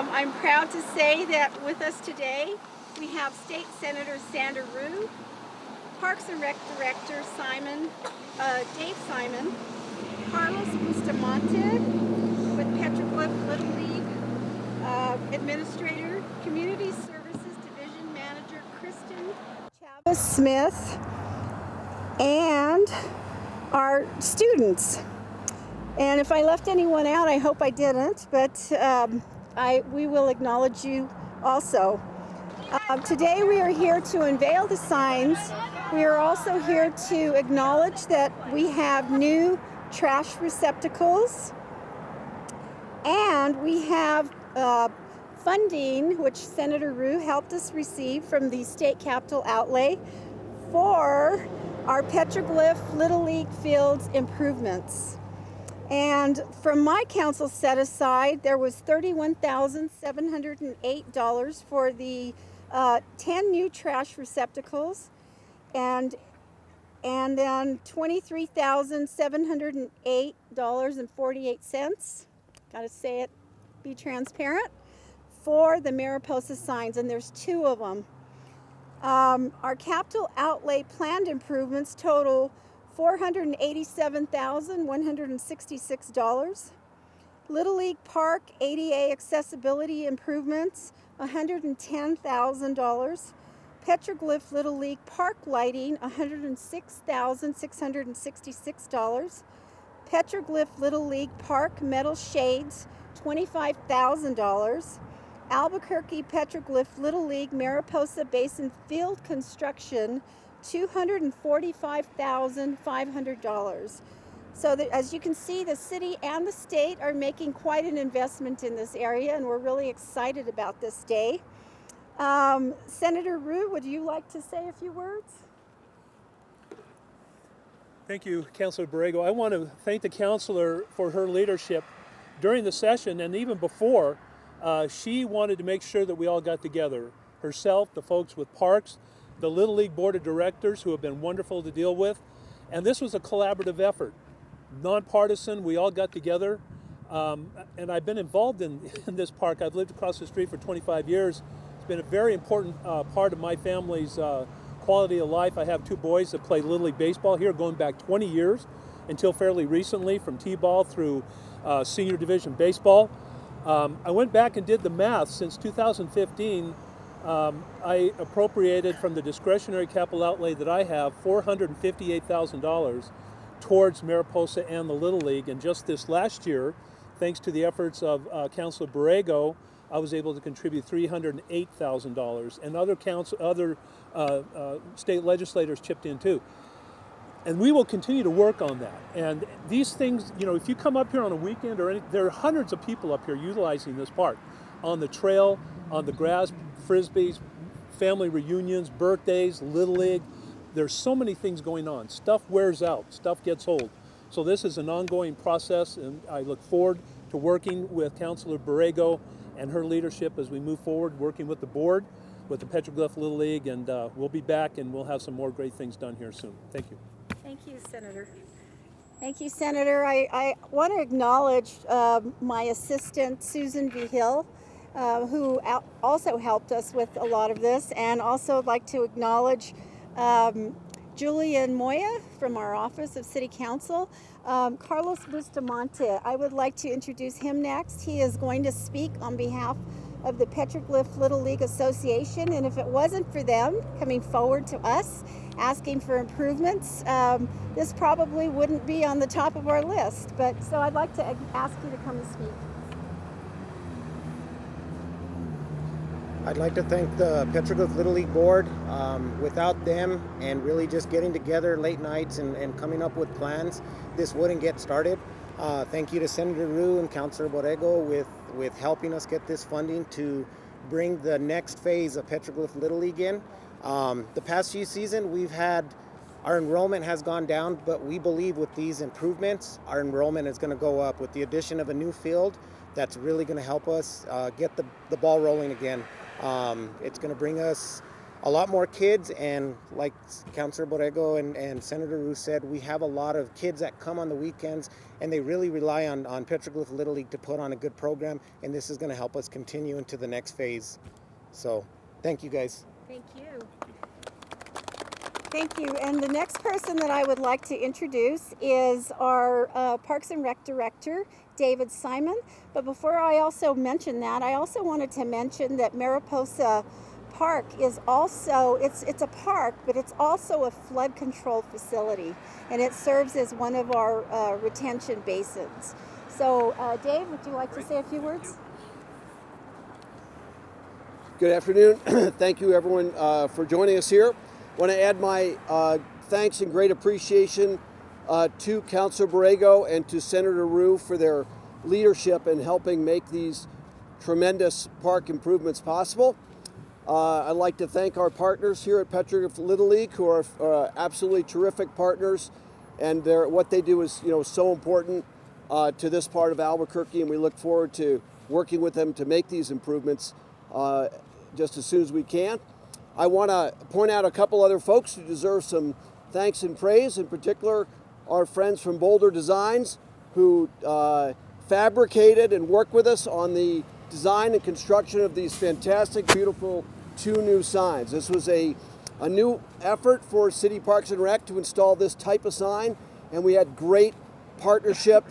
I'm proud to say that with us today we have State Senator Sander Rue, Parks and Rec Director Dave Simon, Carlos Bustamante with Petroglyph Little League Administrator, Community Services Division Manager Kristen Chavez Smith, and our students. And if I left anyone out, I hope I didn't, but we will acknowledge you also. Today we are here to unveil the signs. We are also here to acknowledge that we have new trash receptacles, and we have funding, which Senator Rue helped us receive from the State Capital Outlay for our Petroglyph Little League Fields improvements. And from my council set aside, there was $31,708 for the 10 new trash receptacles, and then $23,708.48. Gotta say it, be transparent, for the Mariposa signs, and there's 2 of them. Our capital outlay planned improvements total $487,166. Little League Park ADA accessibility improvements, $110,000. Petroglyph Little League Park lighting, $106,666. Petroglyph Little League Park metal shades, $25,000. Albuquerque Petroglyph Little League Mariposa Basin Field construction, $245,500. So that, as you can see, the city and the state are making quite an investment in this area, and we're really excited about this day. Senator Rue, would you like to say a few words? Thank you, Councilor Borrego. I want to thank the councilor for her leadership during the session and even before. She wanted to make sure that we all got together. Herself, the folks with parks, the Little League Board of Directors, who have been wonderful to deal with. And this was a collaborative effort, nonpartisan. We all got together. And I've been involved in this park. I've lived across the street for 25 years. It's been a very important part of my family's quality of life. I have 2 boys that play Little League baseball here, going back 20 years until fairly recently, from T-ball through senior division baseball. I went back and did the math. Since 2015, I appropriated from the discretionary capital outlay that I have $458,000 towards Mariposa and the Little League. And just this last year, thanks to the efforts of Councilor Borrego, I was able to contribute $308,000, and other state legislators chipped in too. And we will continue to work on that. And these things, you know, if you come up here on a weekend or there are hundreds of people up here utilizing this park, on the trail, on the grass, frisbees, family reunions, birthdays, Little League. There's so many things going on. Stuff wears out, stuff gets old. So this is an ongoing process, and I look forward to working with Councilor Borrego and her leadership as we move forward, working with the board, with the Petroglyph Little League, and we'll be back and we'll have some more great things done here soon. Thank you. Thank you, Senator. Thank you, Senator. I want to acknowledge my assistant, Susan V. Hill, who also helped us with a lot of this, and also like to acknowledge Julian Moya from our Office of City Council. Carlos Bustamante, I would like to introduce him next. He is going to speak on behalf of the Petroglyph Little League Association, and if it wasn't for them coming forward to us asking for improvements, this probably wouldn't be on the top of our list. But so I'd like to ask you to come and speak. I'd like to thank the Petroglyph Little League Board. Without them and really just getting together late nights and coming up with plans, this wouldn't get started. Thank you to Senator Rue and Councilor Borrego with helping us get this funding to bring the next phase of Petroglyph Little League in. The past few seasons, our enrollment has gone down, but we believe with these improvements, our enrollment is going to go up. With the addition of a new field, that's really going to help us get the ball rolling again. It's going to bring us a lot more kids, and like Councilor Borrego and Senator Rue said, we have a lot of kids that come on the weekends, and they really rely on Petroglyph Little League to put on a good program, and this is going to help us continue into the next phase. So thank you guys. Thank you. Thank you. And the next person that I would like to introduce is our Parks and Rec Director, David Simon. But before I also mention that, I also wanted to mention that Mariposa Park is also, it's a park, but it's also a flood control facility, and it serves as one of our retention basins. So Dave, would you like to say a few words? Good afternoon. Thank you everyone for joining us here. I want to add my thanks and great appreciation to Councilor Borrego and to Senator Rue for their leadership in helping make these tremendous park improvements possible. I'd like to thank our partners here at Petroglyph Little League, who are absolutely terrific partners, and what they do is so important to this part of Albuquerque, and we look forward to working with them to make these improvements just as soon as we can. I want to point out a couple other folks who deserve some thanks and praise, in particular our friends from Boulder Designs, who fabricated and worked with us on the design and construction of these fantastic, beautiful 2 new signs. This was a new effort for City Parks and Rec to install this type of sign, and we had great partnership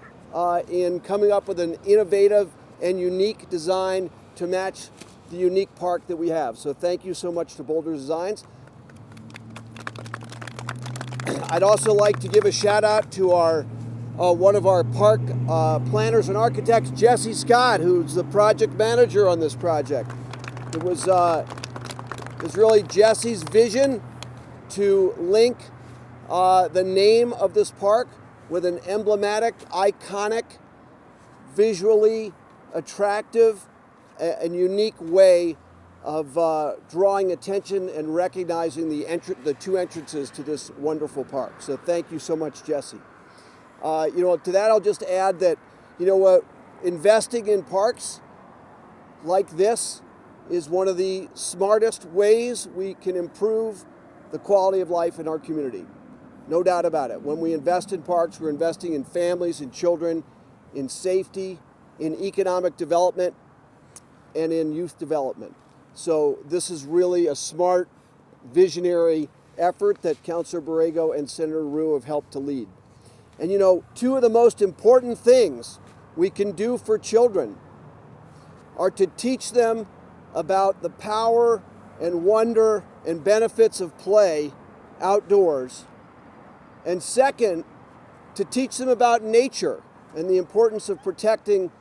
in coming up with an innovative and unique design to match the unique park that we have. So thank you so much to Boulder Designs. I'd also like to give a shout out to our one of our park planners and architects, Jesse Scott, who's the project manager on this project. It was really Jesse's vision to link the name of this park with an emblematic, iconic, visually attractive, and unique way of drawing attention and recognizing the 2 entrances to this wonderful park. So thank you so much, Jesse. To that, I'll just add that, investing in parks like this is one of the smartest ways we can improve the quality of life in our community. No doubt about it. When we invest in parks, we're investing in families and children, in safety, in economic development, and in youth development. So this is really a smart, visionary effort that Councilor Borrego and Senator Rue have helped to lead. And 2 of the most important things we can do for children are to teach them about the power and wonder and benefits of play outdoors. And second, to teach them about nature and the importance of protecting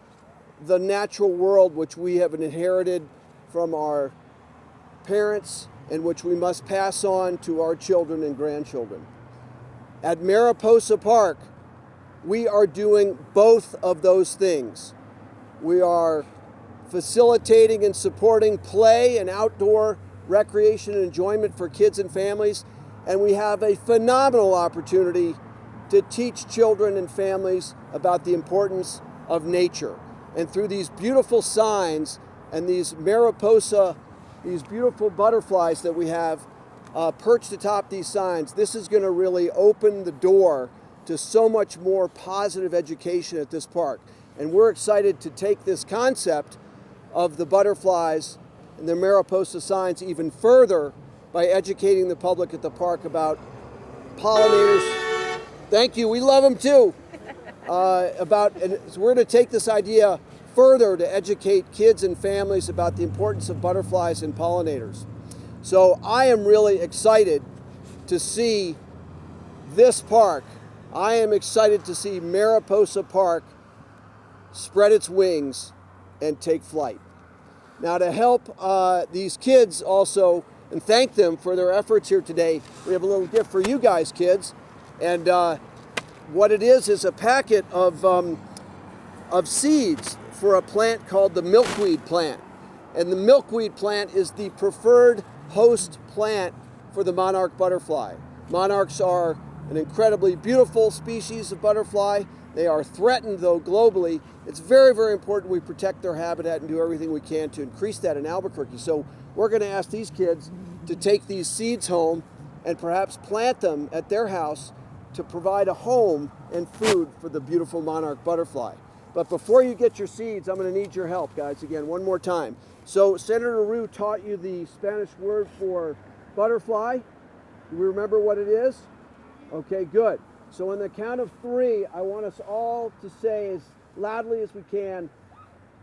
the natural world which we have inherited from our parents and which we must pass on to our children and grandchildren. At Mariposa Park, we are doing both of those things. We are facilitating and supporting play and outdoor recreation and enjoyment for kids and families, and we have a phenomenal opportunity to teach children and families about the importance of nature. And through these beautiful signs and these Mariposa, these beautiful butterflies that we have perched atop these signs, this is going to really open the door to so much more positive education at this park. And we're excited to take this concept of the butterflies and the Mariposa signs even further by educating the public at the park about pollinators. Thank you, we love them too. And so we're going to take this idea further to educate kids and families about the importance of butterflies and pollinators. So I am really excited to see this park. I am excited to see Mariposa Park spread its wings and take flight. Now, to help these kids also, and thank them for their efforts here today, we have a little gift for you guys, kids. And what it is a packet of seeds for a plant called the milkweed plant. And the milkweed plant is the preferred host plant for the monarch butterfly. Monarchs are an incredibly beautiful species of butterfly. They are threatened, though, globally. It's very, very important we protect their habitat and do everything we can to increase that in Albuquerque. So we're going to ask these kids to take these seeds home and perhaps plant them at their house to provide a home and food for the beautiful monarch butterfly. But before you get your seeds, I'm going to need your help, guys, again, one more time. So Senator Rue taught you the Spanish word for butterfly. Do we remember what it is? Okay, good. So on the count of 3, I want us all to say as loudly as we can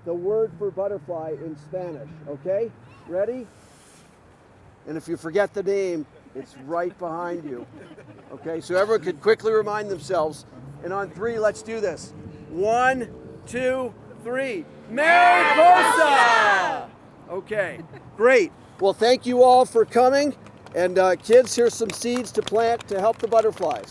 the word for butterfly in Spanish, okay? Ready? And if you forget the name, it's right behind you. Okay, so everyone could quickly remind themselves. And on 3, let's do this. 1, 2, 3. Mariposa! Okay, great. Well, thank you all for coming. And kids, here's some seeds to plant to help the butterflies.